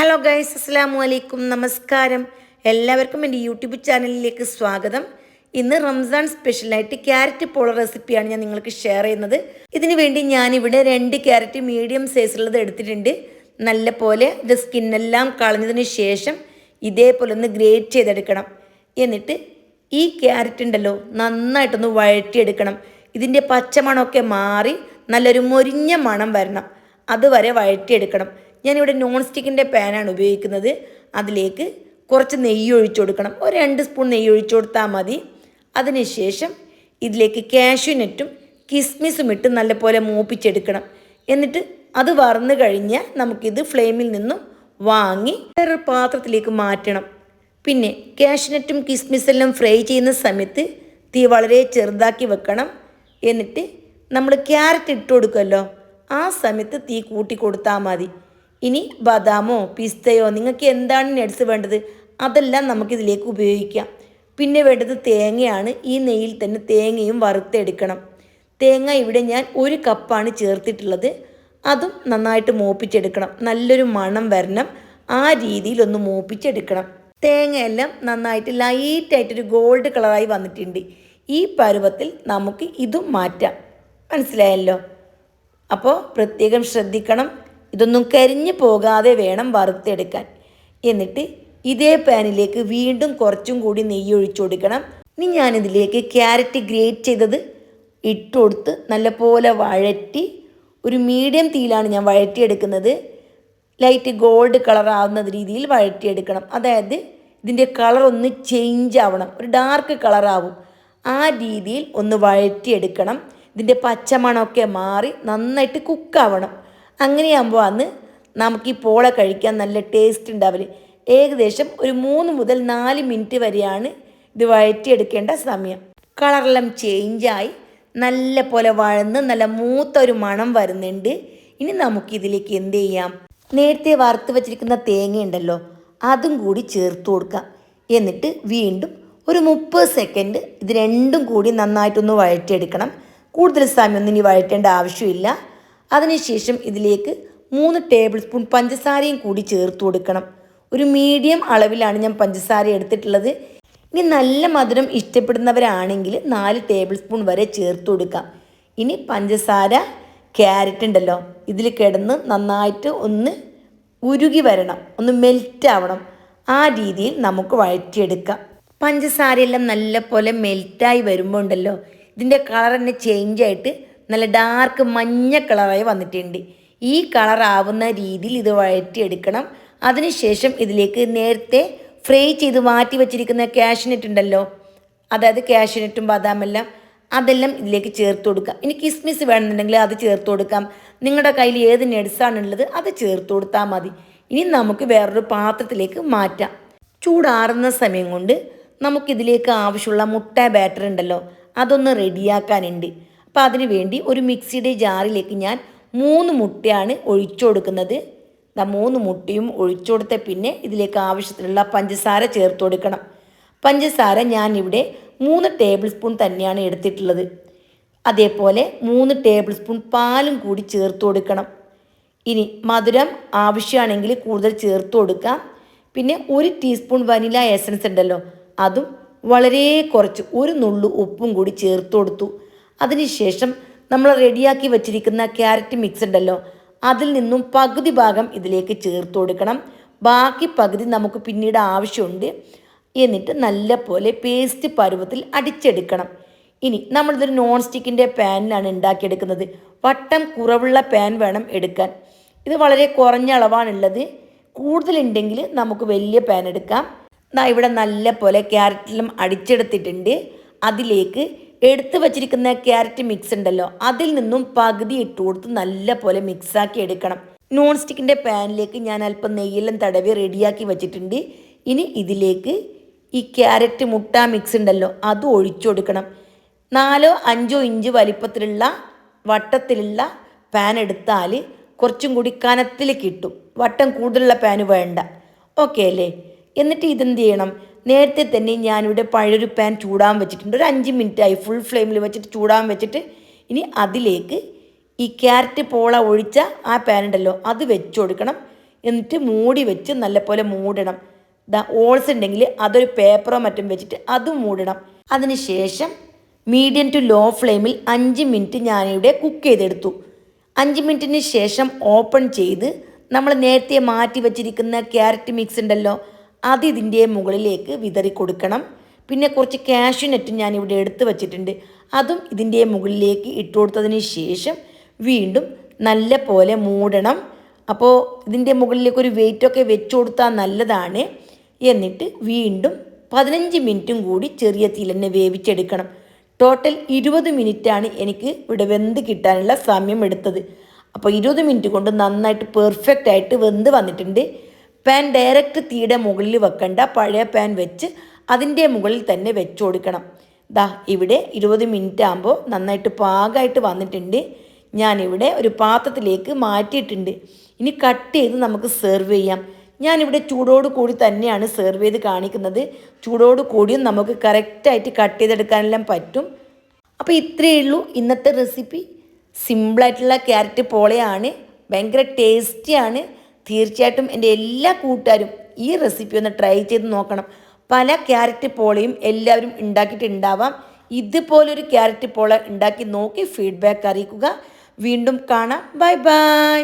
Hello guys, അസ്സലാമു അലൈക്കും, നമസ്കാരം. എല്ലാവർക്കും എൻ്റെ യൂട്യൂബ് ചാനലിലേക്ക് സ്വാഗതം. ഇന്ന് റംസാൻ സ്പെഷ്യലായിട്ട് ക്യാരറ്റ് പോള റെസിപ്പിയാണ് ഞാൻ നിങ്ങൾക്ക് ഷെയർ ചെയ്യുന്നത്. ഇതിനു വേണ്ടി ഞാനിവിടെ 2 ക്യാരറ്റ് മീഡിയം സൈസുള്ളത് എടുത്തിട്ടുണ്ട്. നല്ല പോലെ ഇത് സ്കിന്നെല്ലാം കളഞ്ഞതിന് ശേഷം ഇതേപോലെ ഒന്ന് ഗ്രേറ്റ് ചെയ്തെടുക്കണം. എന്നിട്ട് ഈ ക്യാരറ്റ് ഉണ്ടല്ലോ നന്നായിട്ടൊന്ന് വഴറ്റിയെടുക്കണം. ഇതിൻ്റെ പച്ചമണമൊക്കെ മാറി നല്ലൊരു മൊരിഞ്ഞ മണം വരണം. അതുവരെ വഴറ്റിയെടുക്കണം. ഞാനിവിടെ നോൺ സ്റ്റിക്കിൻ്റെ പാനാണ് ഉപയോഗിക്കുന്നത്. അതിലേക്ക് കുറച്ച് നെയ്യ് ഒഴിച്ചു കൊടുക്കണം. ഒരു 2 സ്പൂൺ നെയ്യ് ഒഴിച്ചു കൊടുത്താൽ മതി. അതിനുശേഷം ഇതിലേക്ക് കാഷ്യൂനട്ടും കിസ്മിസും ഇട്ട് നല്ലപോലെ മൂപ്പിച്ചെടുക്കണം. എന്നിട്ട് അത് വറന്ന് കഴിഞ്ഞാൽ നമുക്കിത് ഫ്ലെയിമിൽ നിന്നും വാങ്ങി വേറൊരു പാത്രത്തിലേക്ക് മാറ്റണം. പിന്നെ കാഷ്യൂനട്ടും കിസ്മിസെല്ലാം ഫ്രൈ ചെയ്യുന്ന സമയത്ത് തീ വളരെ ചെറുതാക്കി വെക്കണം. എന്നിട്ട് നമ്മൾ ക്യാരറ്റ് ഇട്ട് കൊടുക്കുമല്ലോ, ആ സമയത്ത് തീ കൂട്ടി കൊടുത്താൽ മതി. ഇനി ബദാമോ പിസ്തയോ നിങ്ങൾക്ക് എന്താണ് നട്സ് വേണ്ടത് അതെല്ലാം നമുക്കിതിലേക്ക് ഉപയോഗിക്കാം. പിന്നെ വേണ്ടത് തേങ്ങയാണ്. ഈ നെയ്യിൽ തന്നെ തേങ്ങയും വറുത്തെടുക്കണം. തേങ്ങ ഇവിടെ ഞാൻ 1 കപ്പാണ് ചേർത്തിട്ടുള്ളത്. അതും നന്നായിട്ട് മൂപ്പിച്ചെടുക്കണം. നല്ലൊരു മണം വരണം. ആ രീതിയിൽ ഒന്ന് മൂപ്പിച്ചെടുക്കണം. തേങ്ങയെല്ലാം നന്നായിട്ട് ലൈറ്റായിട്ടൊരു ഗോൾഡ് കളറായി വന്നിട്ടുണ്ട്. ഈ പരുവത്തിൽ നമുക്ക് ഇതും മാറ്റാം. മനസ്സിലായല്ലോ? അപ്പോൾ പ്രത്യേകം ശ്രദ്ധിക്കണം. ഇതൊന്നും കരിഞ്ഞു പോകാതെ വേണം വറുത്തെടുക്കാൻ. എന്നിട്ട് ഇതേ പാനിലേക്ക് വീണ്ടും കുറച്ചും കൂടി നെയ്യ് ഒഴിച്ചു കൊടുക്കണം. ഇനി ഞാനിതിലേക്ക് ക്യാരറ്റ് ഗ്രേറ്റ് ചെയ്തത് ഇട്ട് കൊടുത്ത് നല്ലപോലെ വഴറ്റി ഒരു മീഡിയം തീയിലാണ് ഞാൻ വഴറ്റിയെടുക്കുന്നത്. ലൈറ്റ് ഗോൾഡ് കളർ ആവുന്ന രീതിയിൽ വഴറ്റിയെടുക്കണം. അതായത് ഇതിൻ്റെ കളർ ഒന്ന് ചേഞ്ച് ആവണം, ഒരു ഡാർക്ക് കളറാവും. ആ രീതിയിൽ ഒന്ന് വഴറ്റിയെടുക്കണം. ഇതിൻ്റെ പച്ചമണമൊക്കെ മാറി നന്നായിട്ട് കുക്കാവണം. അങ്ങനെയാകുമ്പോൾ അന്ന് നമുക്ക് ഈ പോള കഴിക്കാൻ നല്ല ടേസ്റ്റ് ഉണ്ടാവില്ല. ഏകദേശം ഒരു 3 മുതൽ 4 മിനിറ്റ് വരെയാണ് ഇത് വഴറ്റിയെടുക്കേണ്ട സമയം. കളറെല്ലാം ചേഞ്ചായി നല്ല പോലെ വഴന്ന് നല്ല മൂത്ത ഒരു മണം വരുന്നുണ്ട്. ഇനി നമുക്കിതിലേക്ക് എന്ത് ചെയ്യാം, നേരത്തെ വറുത്ത് വച്ചിരിക്കുന്ന തേങ്ങ ഉണ്ടല്ലോ അതും കൂടി ചേർത്ത് കൊടുക്കാം. എന്നിട്ട് വീണ്ടും ഒരു 30 സെക്കൻഡ് ഇത് രണ്ടും കൂടി നന്നായിട്ടൊന്ന് വഴറ്റിയെടുക്കണം. കൂടുതൽ സമയമൊന്നും ഇനി വഴറ്റേണ്ട ആവശ്യമില്ല. അതിനുശേഷം ഇതിലേക്ക് 3 ടേബിൾ സ്പൂൺ പഞ്ചസാരയും കൂടി ചേർത്ത് കൊടുക്കണം. ഒരു മീഡിയം അളവിലാണ് ഞാൻ പഞ്ചസാര എടുത്തിട്ടുള്ളത്. ഇനി നല്ല മധുരം ഇഷ്ടപ്പെടുന്നവരാണെങ്കിൽ 4 ടേബിൾ സ്പൂൺ വരെ ചേർത്ത് കൊടുക്കാം. ഇനി പഞ്ചസാര ക്യാരറ്റ് ഉണ്ടല്ലോ ഇതിൽ കിടന്ന് നന്നായിട്ട് ഒന്ന് ഉരുകി വരണം, ഒന്ന് മെൽറ്റ് ആവണം. ആ രീതിയിൽ നമുക്ക് വഴറ്റിയെടുക്കാം. പഞ്ചസാരയെല്ലാം നല്ല പോലെ മെൽറ്റായി വരുമ്പോൾ ഉണ്ടല്ലോ ഇതിൻ്റെ കളർ തന്നെ ചേഞ്ചായിട്ട് നല്ല ഡാർക്ക് മഞ്ഞ കളറായി വന്നിട്ടുണ്ട്. ഈ കളറാവുന്ന രീതിയിൽ ഇത് വഴറ്റിയെടുക്കണം. അതിനുശേഷം ഇതിലേക്ക് നേരത്തെ ഫ്രൈ ചെയ്ത് മാറ്റി വെച്ചിരിക്കുന്ന കാഷ്യൂനട്ട് ഉണ്ടല്ലോ, അതായത് കാഷ്യൂനട്ടും ബദാമെല്ലാം അതെല്ലാം ഇതിലേക്ക് ചേർത്ത് കൊടുക്കാം. ഇനി കിസ്മിസ് വേണമെന്നുണ്ടെങ്കിൽ അത് ചേർത്ത് കൊടുക്കാം. നിങ്ങളുടെ കയ്യിൽ ഏത് നട്സാണുള്ളത് അത് ചേർത്ത് കൊടുത്താൽ മതി. ഇനി നമുക്ക് വേറൊരു പാത്രത്തിലേക്ക് മാറ്റാം. ചൂടാറുന്ന സമയം കൊണ്ട് നമുക്കിതിലേക്ക് ആവശ്യമുള്ള മുട്ട ബാറ്റർ ഉണ്ടല്ലോ അതൊന്ന് റെഡിയാക്കാനുണ്ട്. അപ്പോൾ അതിന് വേണ്ടി ഒരു മിക്സിയുടെ ജാറിലേക്ക് ഞാൻ 3 മുട്ടയാണ് ഒഴിച്ചു കൊടുക്കുന്നത്. 3 മുട്ടയും ഒഴിച്ചു കൊടുത്ത പിന്നെ ഇതിലേക്ക് ആവശ്യത്തിനുള്ള പഞ്ചസാര ചേർത്ത് കൊടുക്കണം. പഞ്ചസാര ഞാനിവിടെ 3 ടേബിൾ സ്പൂൺ തന്നെയാണ് എടുത്തിട്ടുള്ളത്. അതേപോലെ 3 ടേബിൾ സ്പൂൺ പാലും കൂടി ചേർത്ത് കൊടുക്കണം. ഇനി മധുരം ആവശ്യമാണെങ്കിൽ കൂടുതൽ ചേർത്ത് കൊടുക്കാം. പിന്നെ 1 ടീസ്പൂൺ വനില എസൻസ് ഉണ്ടല്ലോ അതും വളരെ കുറച്ച് 1 നുള്ളു ഉപ്പും കൂടി ചേർത്ത് കൊടുത്തു. അതിനുശേഷം നമ്മൾ റെഡിയാക്കി വച്ചിരിക്കുന്ന ക്യാരറ്റ് മിക്സ് ഉണ്ടല്ലോ അതിൽ നിന്നും പകുതി ഭാഗം ഇതിലേക്ക് ചേർത്ത് കൊടുക്കണം. ബാക്കി പകുതി നമുക്ക് പിന്നീട് ആവശ്യമുണ്ട്. എന്നിട്ട് നല്ല പോലെ പേസ്റ്റ് പരുവത്തിൽ അടിച്ചെടുക്കണം. ഇനി നമ്മളിതൊരു നോൺ സ്റ്റിക്കിൻ്റെ പാനിലാണ് ഉണ്ടാക്കിയെടുക്കുന്നത്. വട്ടം കുറവുള്ള പാൻ വേണം എടുക്കാൻ. ഇത് വളരെ കുറഞ്ഞ അളവാണുള്ളത്. കൂടുതലുണ്ടെങ്കിൽ നമുക്ക് വലിയ പാൻ എടുക്കാം. ഇവിടെ നല്ല പോലെ ക്യാരറ്റെല്ലാം അടിച്ചെടുത്തിട്ടുണ്ട്. അതിലേക്ക് എടുത്തു വച്ചിരിക്കുന്ന ക്യാരറ്റ് മിക്സ് ഉണ്ടല്ലോ അതിൽ നിന്നും പകുതി ഇട്ട് കൊടുത്ത് നല്ല പോലെ മിക്സാക്കി എടുക്കണം. നോൺ സ്റ്റിക്കിൻ്റെ പാനിലേക്ക് ഞാൻ അല്പം നെയ്യെല്ലാം തടവി റെഡിയാക്കി വെച്ചിട്ടുണ്ട്. ഇനി ഇതിലേക്ക് ഈ ക്യാരറ്റ് മുട്ട മിക്സ് ഉണ്ടല്ലോ അത് ഒഴിച്ചു കൊടുക്കണം. 4-5 ഇഞ്ച് വലിപ്പത്തിലുള്ള വട്ടത്തിലുള്ള പാൻ എടുത്താൽ കുറച്ചും കൂടി കനത്തിൽ കിട്ടും. വട്ടം കൂടുതലുള്ള പാന് വേണ്ട. ഓക്കെ അല്ലേ? എന്നിട്ട് ഇതെന്ത് ചെയ്യണം, നേരത്തെ തന്നെ ഞാനിവിടെ പഴയൊരു പാൻ ചൂടാൻ വെച്ചിട്ടുണ്ട്. ഒരു 5 മിനിറ്റായി ഫുൾ ഫ്ലെയിമിൽ വെച്ചിട്ട് ചൂടാൻ വെച്ചിട്ട് ഇനി അതിലേക്ക് ഈ ക്യാരറ്റ് പോള ഒഴിച്ച ആ പാൻ ഉണ്ടല്ലോ അത് വെച്ച് കൊടുക്കണം. എന്നിട്ട് മൂടി വെച്ച് നല്ലപോലെ മൂടണം. ഓൾസ് ഉണ്ടെങ്കിൽ അതൊരു പേപ്പറോ മറ്റും വെച്ചിട്ട് അതും മൂടണം. അതിന് ശേഷം മീഡിയം ടു ലോ ഫ്ലെയിമിൽ 5 മിനിറ്റ് ഞാനിവിടെ കുക്ക് ചെയ്തെടുത്തു. 5 മിനിറ്റിന് ശേഷം ഓപ്പൺ ചെയ്ത് നമ്മൾ നേരത്തെ മാറ്റി വെച്ചിരിക്കുന്ന ക്യാരറ്റ് മിക്സ് ഉണ്ടല്ലോ, അത് ഇതിൻ്റെ മുകളിലേക്ക് വിതറി കൊടുക്കണം. പിന്നെ കുറച്ച് കാഷ്യൂനട്ട് ഞാനിവിടെ എടുത്ത് വെച്ചിട്ടുണ്ട്, അതും ഇതിൻ്റെ മുകളിലേക്ക് ഇട്ട് കൊടുത്തതിന് ശേഷം വീണ്ടും നല്ല പോലെ മൂടണം. അപ്പോൾ ഇതിൻ്റെ മുകളിലേക്ക് ഒരു വെയിറ്റൊക്കെ വെച്ച് കൊടുത്താൽ നല്ലതാണ്. എന്നിട്ട് വീണ്ടും 15 മിനിറ്റും കൂടി ചെറിയ തീയിൽ തന്നെ വേവിച്ചെടുക്കണം. ടോട്ടൽ 20 മിനിറ്റാണ് എനിക്ക് ഇവിടെ വെന്ത് കിട്ടാനുള്ള സമയം എടുത്തത്. അപ്പോൾ 20 മിനിറ്റ് കൊണ്ട് നന്നായിട്ട് പെർഫെക്റ്റ് ആയിട്ട് വെന്ത് വന്നിട്ടുണ്ട്. പാൻ ഡയറക്റ്റ് തീയുടെ മുകളിൽ വെക്കണ്ട, പഴയ പാൻ വെച്ച് അതിൻ്റെ മുകളിൽ തന്നെ വെച്ച് കൊടുക്കണം. ഇവിടെ 20 മിനിറ്റ് ആകുമ്പോൾ നന്നായിട്ട് പാകമായിട്ട് വന്നിട്ടുണ്ട്. ഞാനിവിടെ ഒരു പാത്രത്തിലേക്ക് മാറ്റിയിട്ടുണ്ട്. ഇനി കട്ട് ചെയ്ത് നമുക്ക് സെർവ് ചെയ്യാം. ഞാനിവിടെ ചൂടോട് കൂടി തന്നെയാണ് സെർവ് ചെയ്ത് കാണിക്കുന്നത്. ചൂടോട് കൂടിയും നമുക്ക് കറക്റ്റായിട്ട് കട്ട് ചെയ്തെടുക്കാനെല്ലാം പറ്റും. അപ്പോൾ ഇത്രയേ ഉള്ളൂ ഇന്നത്തെ റെസിപ്പി. സിമ്പിളായിട്ടുള്ള ക്യാരറ്റ് പോളയാണ്, ഭയങ്കര ടേസ്റ്റിയാണ്. തീർച്ചയായിട്ടും എൻ്റെ എല്ലാ കൂട്ടുകാരും ഈ റെസിപ്പി ഒന്ന് ട്രൈ ചെയ്ത് നോക്കണം. പല ക്യാരറ്റ് പോളയും എല്ലാവരും ഉണ്ടാക്കിയിട്ടുണ്ടാവാം. ഇതുപോലൊരു ക്യാരറ്റ് പോള ഉണ്ടാക്കി നോക്കി ഫീഡ്ബാക്ക് അറിയിക്കുക. വീണ്ടും കാണാം. Bye bye.